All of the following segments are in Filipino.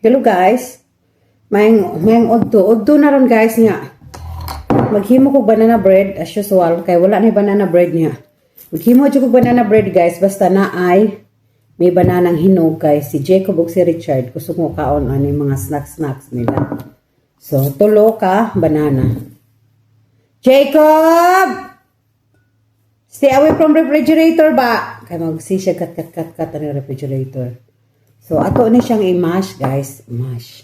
Hello guys. Mayang udto na ron guys nga. Maghimo ko banana bread as usual kay wala ni banana bread niya. Maghimo jud ko banana bread guys basta na ay may bananang hinog guys. Si Jacob ug si Richard gusto mo kaon ani mga snacks nila. So tulo ka banana. Jacob! Stay away from refrigerator ba? Kay magsi siya kat ang refrigerator. So, ato na siyang i-mash, guys. Mash.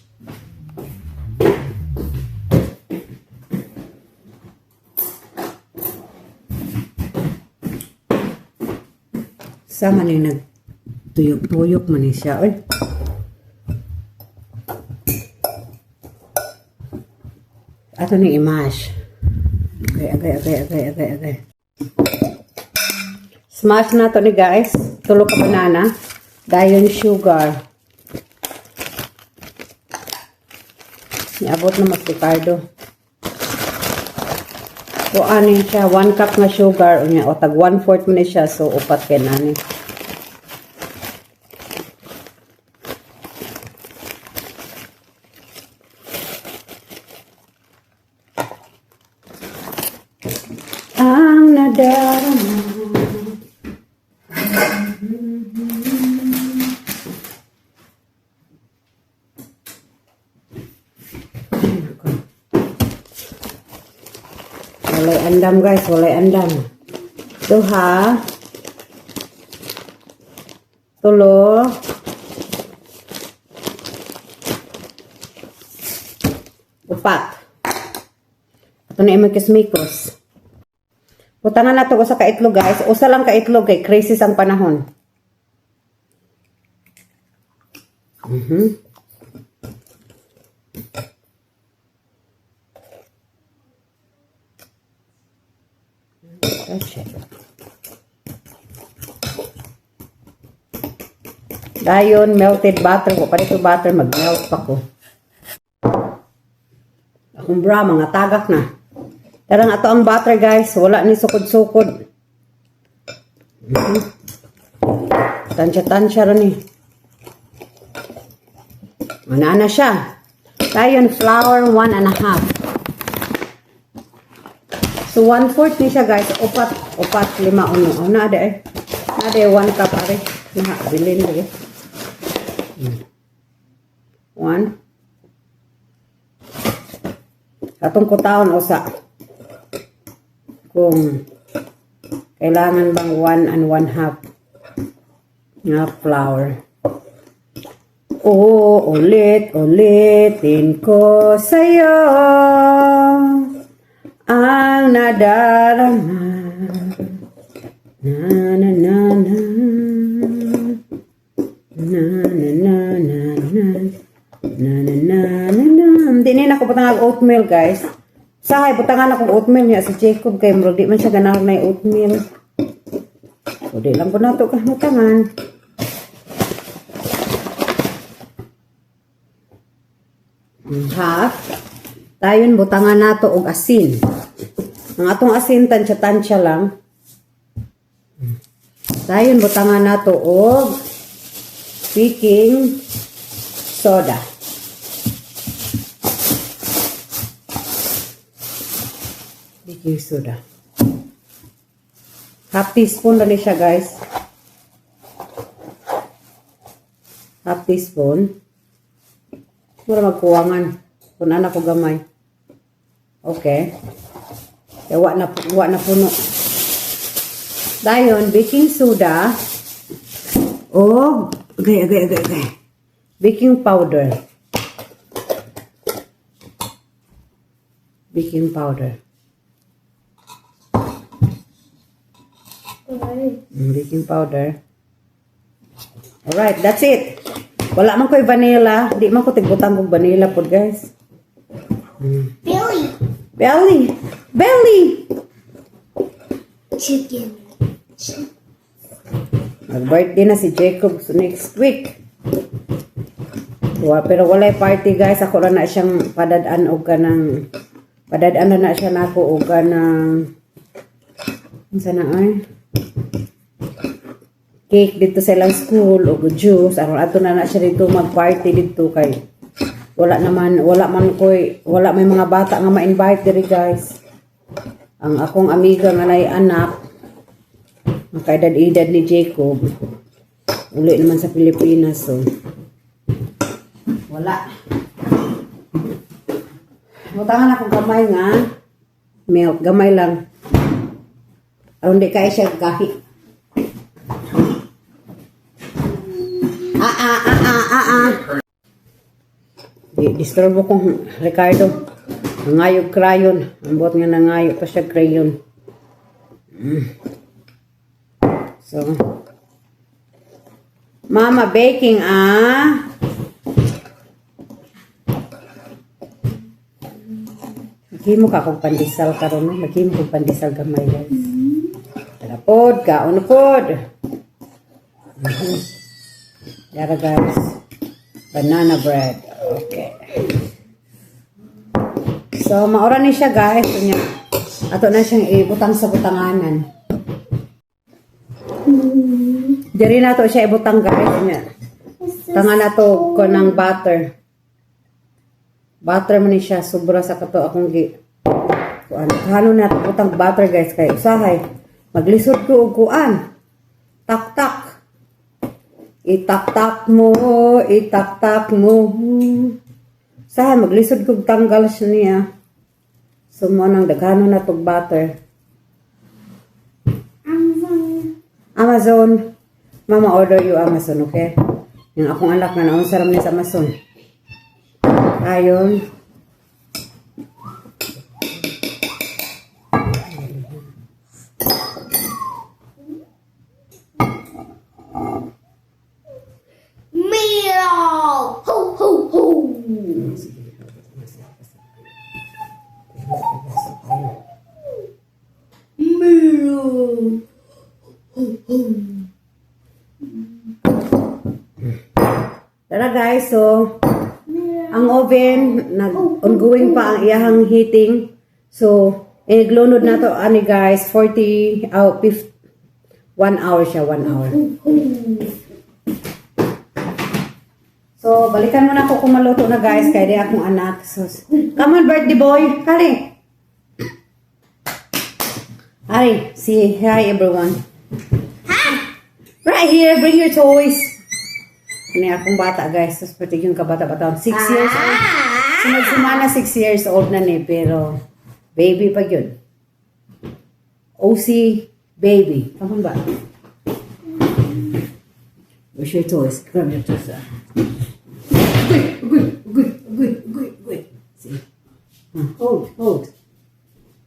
Sama na yung nagtuyok-tuyok man siya. Uy. Ato na i-mash. Agay. Smash na to ni guys. Tulo ka banana. Dayon sugar. Niabot na mas Ricardo. So, anin siya. 1 cup nga sugar. O tag 1/4 mo na siya. So, upat kay nani. Ang nadarama. Walay andam guys, walay andam. Duha. Tulo. Upat. Ito na imikis-mikos. Putangan na ito sa kaitlog guys. Usa lang kaitlog kay crisis ang panahon. Dayon, melted butter ko. Parito butter, mag-melt pa ko. Akong bra, mga tagak na. Tarang ato ang butter guys. Wala ni sukod-sukod. Tansya-tansya rin eh. Manana siya. Dayon, flour, 1.5. So, 1/4 ni siya guys. Upat, 5, 1. Na ada eh. Na ada 1 cup are. Bilin lagi. 1. Atong kutaon usa. Kung kailangan bang 1 and 1/2 nga flour. Ulitin ko sa'yo ang nadarama. Hindi na ako patangag oatmeal guys. Sahay patangan ako oatmeal niya si Jacob kay murag di man siya ganahan na oatmeal. So di lang po na ito kamutangan. Half. Dayon butangan nato og asin. Ang atong asin tansya-tansya lang. Dayon butangan nato og baking soda. Baking soda. Half teaspoon na siya guys. Half teaspoon. Mura magkuwangan. Kung anak ko gamay. Okay. Kaya wa na puno. Dayon, baking soda. Agay. Baking powder. Baking powder. Baking powder. Alright, that's it. Wala man ko'y vanilla. Di man ko tigbutang kong vanilla po, guys. Belly! Chicken. Mag-birthday na si Jacob next week. Pero walay party, guys. Ako na siyang padadaan o kanang padadaan na siya nako o kanang sana ay cake dito sa ilang school o juice aron ato na siya dito mag-party dito kay wala man may mga bata nga ma-invite diri guys. Ang akong amiga nga nay anak ang kaedad-edad ni Jacob uli naman sa Pilipinas so wala. Butangan akong gamay nga milk, gamay lang. Aron di kaya siya gahi. Disturbo kong Ricardo. Nangayog crayon. Ang buot nga nangayog pa siya crayon. So, Mama baking Maghimo ka kong pandesal karon, maghimo kong pandesal gamay guys. Talapod ka, unupod. Yara guys. Banana bread. Okay. So, maura ni siya guys. Ato na siyang ibutang sa butanganan. Diri na to siya ibutang guys. Tangan na to ko ng butter. Butter man ni siya. Sobra sa kato akong halo na to butang butter guys. Kaya usahay. Maglisod ko og kuan. Tak-tak. Itak-tak mo, itak-tak mo. Saha, maglisod kong tanggal siya niya. So, mo nang daghano na itong butter. Amazon. Mama, order you Amazon, okay? Yung akong anak na naon saram niya sa Amazon. Ayon. Tara guys, so ang oven ongoing pa ang iyahang heating. So iglunod na to ani guys 1 hour siya, 1 hour. So balikan mo na ako kung maluto na guys kay di akong anak. So come on birthday boy, Hari. Hari, say hi everyone. Right here, bring your toys. Ini akong bata guys. Tapos pati yung kabata-bata. 6 years old. Sumana 6 years old na ni. Pero baby pa yun. OC baby. Come on ba? Where's your toys? Grab your toys. Good. See? Hold.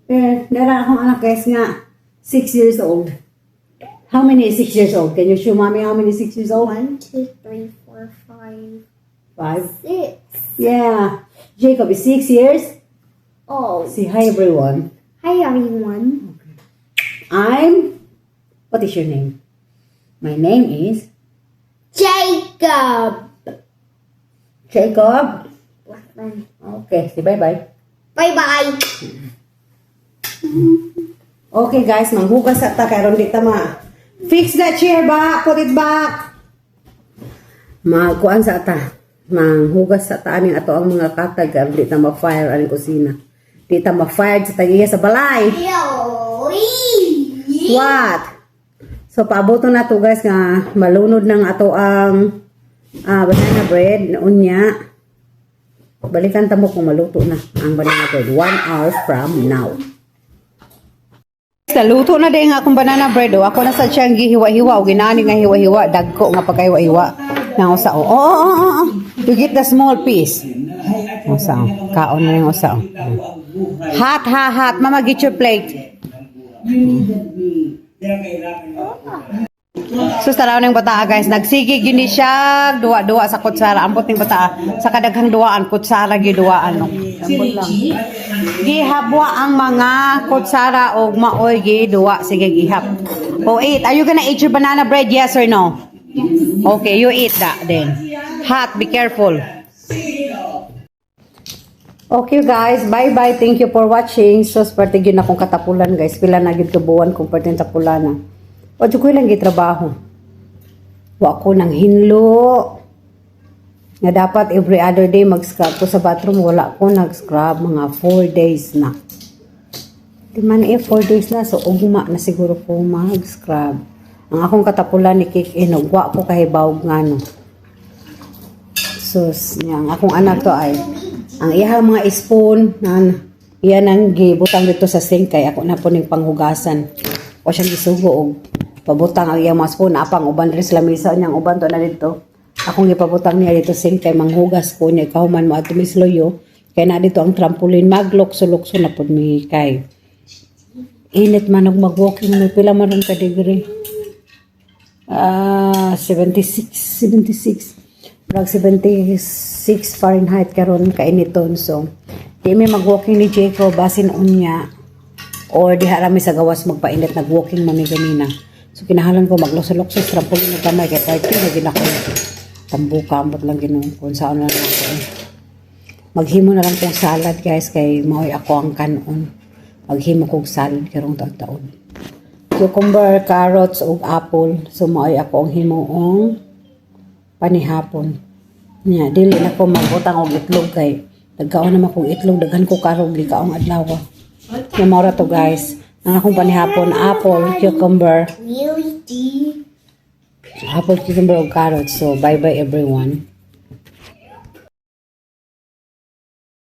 Pero nara akong anak guys nga. 6 years old. How many is 6 years old? Can you show mommy how many 6 years old? 1, 2, 3, 4, 5. 5? Yeah. Jacob is 6 years. Oh. Say hi everyone. Hi everyone. What is your name? My name is Jacob. Jacob. Blackburn. Okay, say bye-bye. Bye-bye. Okay guys, manghugas sa ta karon di ta ma. Fix that chair back, put it back. Magkuan sa ta. Manghugas sa ta aning ato ang mga katag aron di ta ma-fire aning kusina. Di ta ma-fire sa tagiya sa balay. What? So paaboto na to guys nga malunod ng ato ang banana bread unya. Balikan ta mo kung maluto na ang banana bread 1 hour from now. Naluto na din nga akong banana bread. Ako na sa siyang gihiwa-hiwa. O ginani nga hiwa-hiwa. Dagko nga pagkahiwa-hiwa. Nga usao. Oh. You get the small piece. Usao. Kaon na yung usao. Hot. Mama, get your plate. So, taraw ng bataa guys. Nagsigig yun siya. Duwa-duwa sa kutsara. Ambot ng bataa. Sa kadaghang duwaan. Kutsara giduwaan. Ambot lang. Gihabwa ang mga kutsara o maoy giduwa. Sige, gihap. Eat. Are you gonna eat your banana bread? Yes or no? Okay, you eat that then. Hot. Be careful. Okay guys, bye-bye. Thank you for watching. So, parte yun akong katapulan guys. Pila na gid kabuan kung parte tapulan na. O, ko lang gitrabaho. Wa ko nang hinlo. Nga dapat every other day mag-scrub ko sa bathroom. Wala ko nag-scrub. Mga 4 days na. Di man 4 days na. So, ugma na siguro ko mag-scrub. Ang akong katapulan ni kick in. Wa ko kahibawag nga no. So, ang akong anak to ay ang iyang mga spoon na iyan ang gibutang dito sa sink kay ako na po ning panghugasan. O siyang gisugo og pabutang ang iyang mga spoon. Apang uban rin sa lamisa niyang uban to na dito. Akong ipabutang niya dito sink kay manghugas ko niya kahuman mo ato misloyo kay na dito ang trampoline maglokso-lokso na pud mi kay init man og mag-walking mo pila man ron ka degree 76 Brag 76 Fahrenheit karon kainiton so di mi mag-walking ni Jacob basin unya or diha rami sa gawas magpainit nag-walking mami ganina so kinahanglan ko maglokso-lokso sa trampoline kamay kay party na ginako tambuka ambot lang ginong kung saan na lang ako. Maghimo na lang kong salad guys kay maoy ako ang kanon. Maghimo kong salad karong taon-taon. Cucumber, carrots ug apple. So maoy ako ang himuong panihapon. Nya dili na ko magutang og itlog kay nagkaon naman kong itlog daghan ko karong likaong adlaw. Nya mao ra to guys. Ang akong panihapon apple, cucumber, Really deep. apple, cucumber, ug carrots. So, bye-bye everyone.